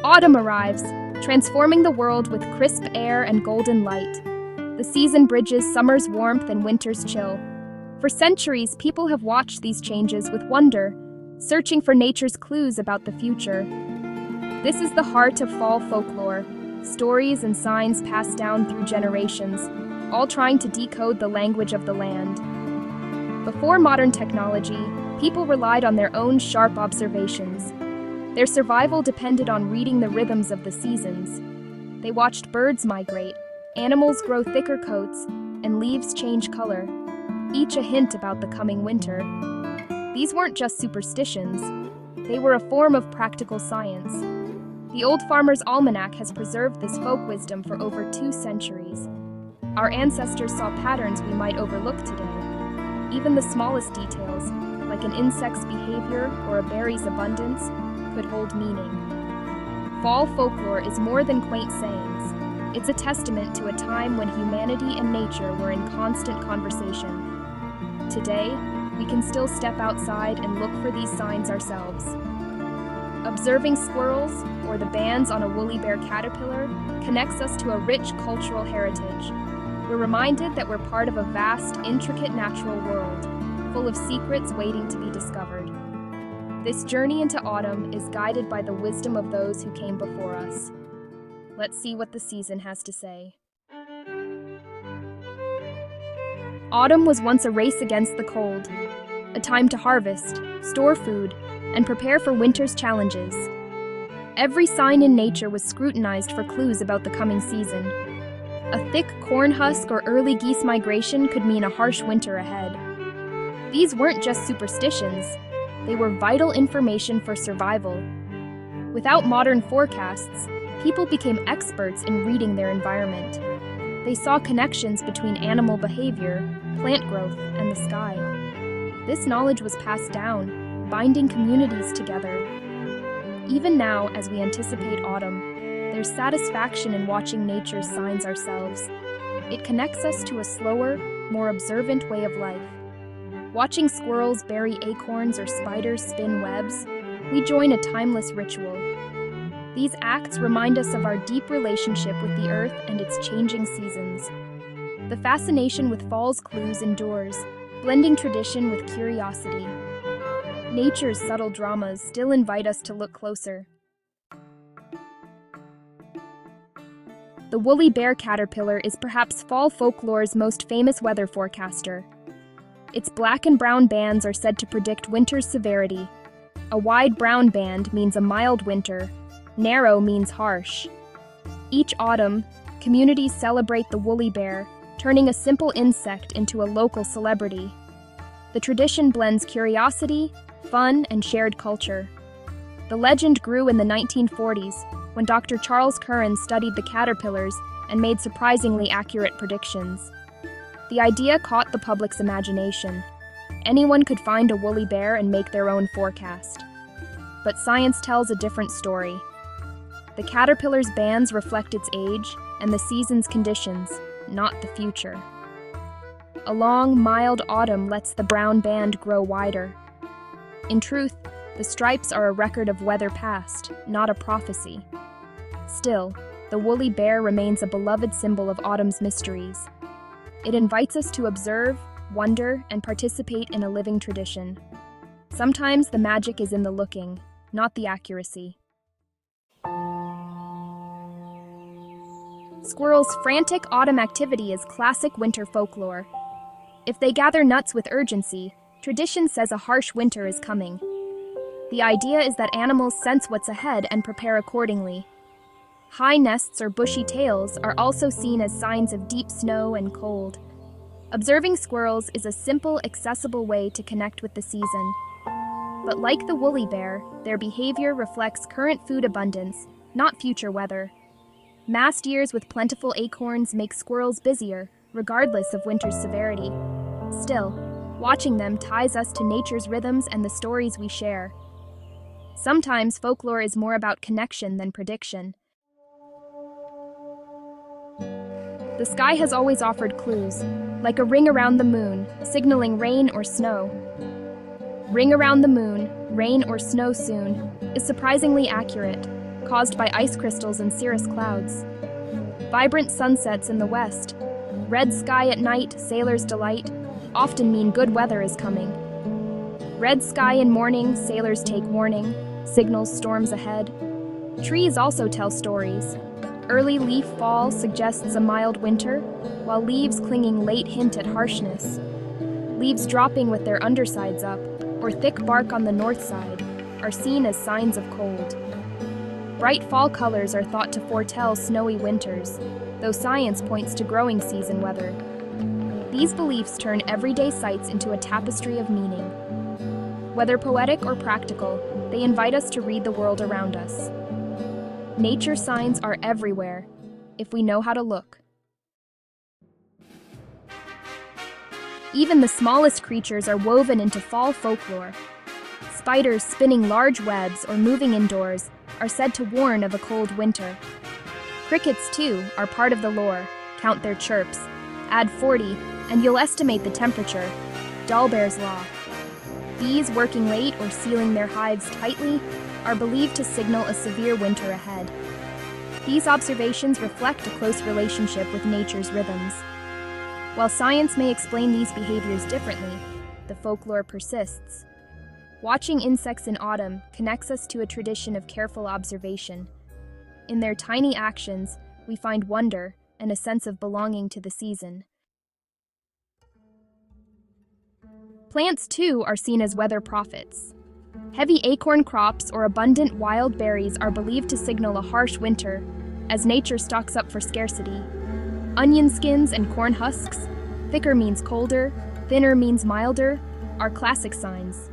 Autumn arrives, transforming the world with crisp air and golden light. The season bridges summer's warmth and winter's chill. For centuries, people have watched these changes with wonder, searching for nature's clues about the future. This is the heart of fall folklore, stories and signs passed down through generations, all trying to decode the language of the land. Before modern technology, people relied on their own sharp observations. Their survival depended on reading the rhythms of the seasons. They watched birds migrate, animals grow thicker coats, and leaves change color, each a hint about the coming winter. These weren't just superstitions, they were a form of practical science. The old farmer's Almanac has preserved this folk wisdom for over 2 centuries. Our ancestors saw patterns we might overlook today. Even the smallest details, like an insect's behavior or a berry's abundance, could hold meaning. Fall folklore is more than quaint sayings. It's a testament to a time when humanity and nature were in constant conversation. Today, we can still step outside and look for these signs ourselves. Observing squirrels, or the bands on a woolly bear caterpillar, connects us to a rich cultural heritage. We're reminded that we're part of a vast, intricate natural world, full of secrets waiting to be discovered. This journey into autumn is guided by the wisdom of those who came before us. Let's see what the season has to say. Autumn was once a race against the cold, a time to harvest, store food, and prepare for winter's challenges. Every sign in nature was scrutinized for clues about the coming season. A thick corn husk or early geese migration could mean a harsh winter ahead. These weren't just superstitions, they were vital information for survival. Without modern forecasts, people became experts in reading their environment. They saw connections between animal behavior, plant growth, and the sky. This knowledge was passed down, binding communities together. Even now, as we anticipate autumn, there's satisfaction in watching nature's signs ourselves. It connects us to a slower, more observant way of life. Watching squirrels bury acorns or spiders spin webs, we join a timeless ritual. These acts remind us of our deep relationship with the earth and its changing seasons. The fascination with fall's clues endures, blending tradition with curiosity. Nature's subtle dramas still invite us to look closer. The woolly bear caterpillar is perhaps fall folklore's most famous weather forecaster. Its black and brown bands are said to predict winter's severity. A wide brown band means a mild winter, narrow means harsh. Each autumn, communities celebrate the woolly bear, turning a simple insect into a local celebrity. The tradition blends curiosity, fun, and shared culture. The legend grew in the 1940s when Dr. Charles Curran studied the caterpillars and made surprisingly accurate predictions. The idea caught the public's imagination. Anyone could find a woolly bear and make their own forecast. But science tells a different story. The caterpillar's bands reflect its age and the season's conditions, not the future. A long, mild autumn lets the brown band grow wider. In truth, the stripes are a record of weather past, not a prophecy. Still, the woolly bear remains a beloved symbol of autumn's mysteries. It invites us to observe, wonder, and participate in a living tradition. Sometimes the magic is in the looking, not the accuracy. Squirrels' frantic autumn activity is classic winter folklore. If they gather nuts with urgency, tradition says a harsh winter is coming. The idea is that animals sense what's ahead and prepare accordingly. High nests or bushy tails are also seen as signs of deep snow and cold. Observing squirrels is a simple, accessible way to connect with the season. But like the woolly bear, their behavior reflects current food abundance, not future weather. Mast years with plentiful acorns make squirrels busier, regardless of winter's severity. Still, watching them ties us to nature's rhythms and the stories we share. Sometimes folklore is more about connection than prediction. The sky has always offered clues, like a ring around the moon, signaling rain or snow. Ring around the moon, rain or snow soon, is surprisingly accurate, caused by ice crystals and cirrus clouds. Vibrant sunsets in the west, red sky at night, sailor's delight, often mean good weather is coming. Red sky in morning, sailors take warning, signals storms ahead. Trees also tell stories. Early leaf fall suggests a mild winter, while leaves clinging late hint at harshness. Leaves dropping with their undersides up, or thick bark on the north side, are seen as signs of cold. Bright fall colors are thought to foretell snowy winters, though science points to growing season weather. These beliefs turn everyday sights into a tapestry of meaning. Whether poetic or practical, they invite us to read the world around us. Nature signs are everywhere, if we know how to look. Even the smallest creatures are woven into fall folklore. Spiders spinning large webs or moving indoors are said to warn of a cold winter. Crickets, too, are part of the lore. Count their chirps. Add 40, and you'll estimate the temperature. Dolbear's Law. Bees working late or sealing their hives tightly are believed to signal a severe winter ahead. These observations reflect a close relationship with nature's rhythms. While science may explain these behaviors differently, the folklore persists. Watching insects in autumn connects us to a tradition of careful observation. In their tiny actions, we find wonder and a sense of belonging to the season. Plants, too, are seen as weather prophets. Heavy acorn crops or abundant wild berries are believed to signal a harsh winter, as nature stocks up for scarcity. Onion skins and corn husks, thicker means colder, thinner means milder, are classic signs.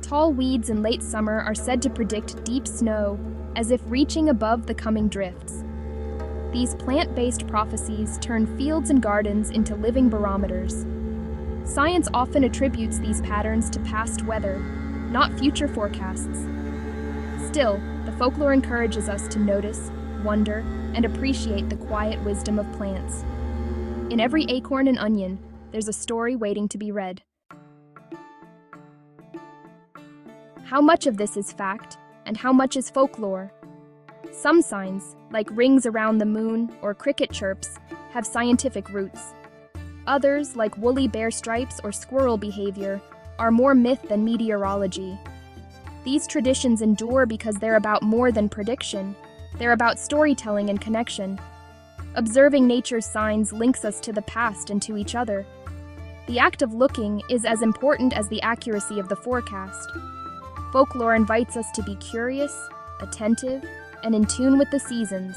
Tall weeds in late summer are said to predict deep snow, as if reaching above the coming drifts. These plant-based prophecies turn fields and gardens into living barometers. Science often attributes these patterns to past weather, not future forecasts. Still, the folklore encourages us to notice, wonder, and appreciate the quiet wisdom of plants. In every acorn and onion, there's a story waiting to be read. How much of this is fact, and how much is folklore? Some signs, like rings around the moon or cricket chirps, have scientific roots. Others, like woolly bear stripes or squirrel behavior, are more myth than meteorology. These traditions endure because they're about more than prediction. They're about storytelling and connection. Observing nature's signs links us to the past and to each other. The act of looking is as important as the accuracy of the forecast. Folklore invites us to be curious, attentive, and in tune with the seasons.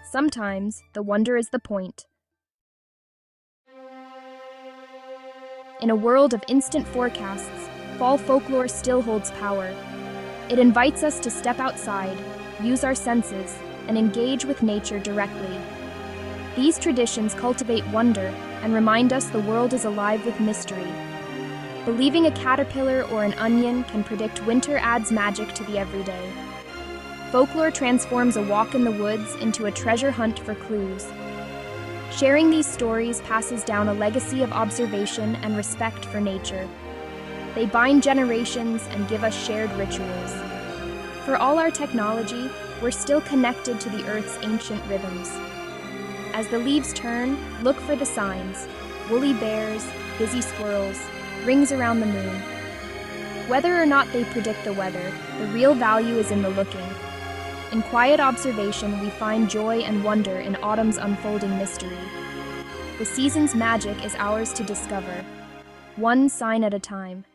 Sometimes, the wonder is the point. In a world of instant forecasts, fall folklore still holds power. It invites us to step outside, use our senses, and engage with nature directly. These traditions cultivate wonder and remind us the world is alive with mystery. Believing a caterpillar or an onion can predict winter adds magic to the everyday. Folklore transforms a walk in the woods into a treasure hunt for clues. Sharing these stories passes down a legacy of observation and respect for nature. They bind generations and give us shared rituals. For all our technology, we're still connected to the Earth's ancient rhythms. As the leaves turn, look for the signs: woolly bears, busy squirrels, rings around the moon. Whether or not they predict the weather, the real value is in the looking. In quiet observation, we find joy and wonder in autumn's unfolding mystery. The season's magic is ours to discover, one sign at a time.